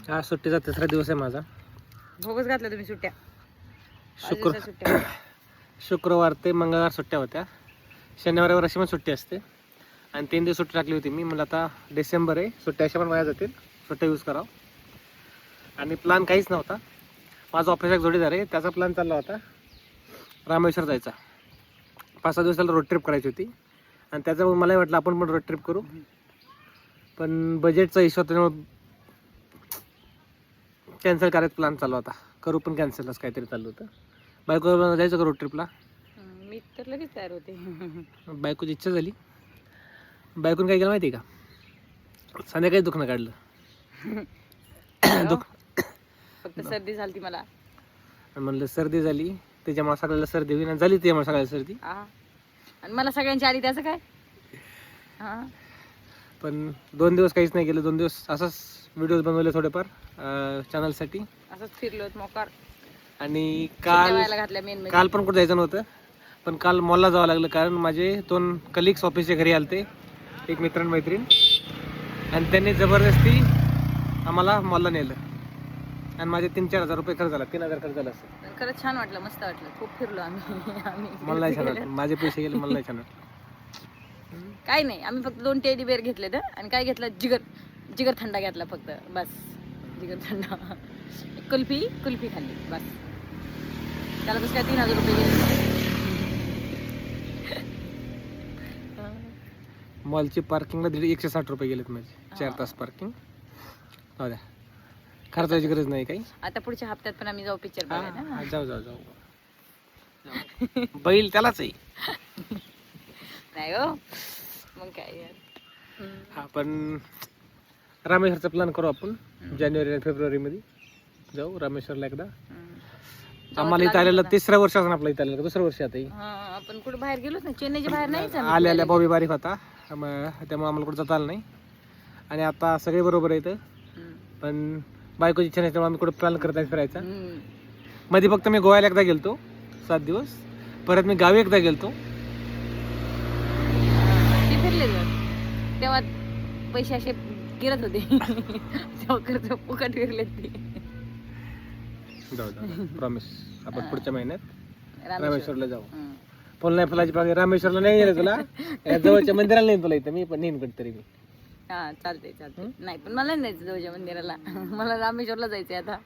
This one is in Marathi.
आज सुट्टीचा तिसरा दिवस आहे माझा. भोगच घातला तुम्ही सुट्ट्या. शुक्र शुक्रवार ते मंगळवार सुट्ट्या होत्या. शनिवार अशी पण सुट्टी असते आणि 3 दिवस सुट्टी टाकली होती मी. मला आता डिसेंबर आहे, सुट्ट्या अशा पण वाया जातील, सुट्ट्या यूज करावं. आणि प्लॅन काहीच नव्हता. माझा ऑफिस एक जोडीदार आहे, त्याचा प्लॅन चालला होता रामेश्वर जायचा. 5-6 दिवसाला रोड ट्रिप करायची होती आणि त्याच्यामुळे मलाही वाटलं आपण पण रोड ट्रिप करू, पण बजेटचा इश्यू त्यामुळे कॅन्सल करायचा प्लॅन चालू होता. करू पण कॅन्सलच काहीतरी चालू होतं. बायको जायचं का रोड ट्रिपला? मी तर लगेच तयार होते. बायकोची इच्छा झाली. बायकोने काय केलं माहिती आहे का? संध्याकाळी दुखणं काढलं. फक्त सर्दी झाली मला. म्हणलं सर्दी झाली त्याच्यामुळे सगळ्याला सर्दी होईल, आणि झाली त्यामुळे सगळ्याला सर्दी. आणि मला सगळ्यांची आली त्याचं काय. पण 2 दिवस काहीच नाही केलं. 2 दिवस असंच व्हिडिओज बनवले थोडेफार चॅनलसाठी. असंच फिरलो मोकार. आणि काल पण कुठं जायचं नव्हतं, पण काल मॉलला जावं लागलं कारण माझे 2 कलिग्स ऑफिसच्या घरी आलते, एक मित्र आणि मैत्रीण, आणि त्यांनी जबरदस्ती आम्हाला मॉलला नेलं आणि माझे 3-4 हजार रुपये खर्च झाला. 3,000 खर्च झाला असं. खरंच छान वाटलं, मस्त वाटलं, खूप फिरलो आम्ही. मला नाही छान वाटलं, माझे पैसे गेले, मला नाही छान वाटलं. काही नाही, आम्ही फक्त 2 टेडी बेअर घेतले तर, आणि काय घेतलं, जिगर थंडा घेतला फक्त, बस. जिगर थंडा, कुल्फी खाल्ली बस. त्याला कसं काय 3,000 रुपये गेले. मॉलची पार्किंगला 160 रुपये गेलेत माझे. 4 तास पार्किंग. हो द्या, खर्चाची गरज नाही काही. आता पुढच्या हप्त्यात पण आम्ही जाऊ पिक्चर बघायला. जाऊ. बैल त्यालाच आहे. नाही हो, मग काय यार. हा, पण रामेश्वरचा प्लॅन करू आपण. जानेवारी आणि फेब्रुवारी मध्ये जाऊ रामेश्वरला एकदा. आम्हाला इथं आलेलं 3रं वर्ष असून आपलं इथं आलेलं 2रं वर्ष आता. आपण कुठे बाहेर गेलोच नाही, चेन्नईच्या बाहेर नाही. आल्या बॉबी बारीक होता त्यामुळे आम्हाला कुठं जाता आलं नाही. आणि आता सगळे बरोबर आहे इथं, पण बायकोची इच्छा नाही त्यामुळे आम्ही कुठं प्लॅन करत आहे फिरायचा. मध्ये फक्त मी गोव्याला एकदा गेलतो 7 दिवस. परत मी गावी एकदा गेलतो. ते फिरले तेव्हा पैसे असे गिरत होते. तेव्हा खर्च फुकट फिरले ते. जाऊ प्रॉमिस, आपण पुढच्या महिन्यात रामेश्वरला जाऊ. फुल नाही फुलाची पाकळी. रामेश्वरला नाही गेलं तुला, जवळच्या मंदिराला नाही तुला, इथं मी पण नेईन तरी मी. चालते. नाही पण मला नाही जायचं जवळच्या मंदिराला, मला रामेश्वरला जायचंय आता.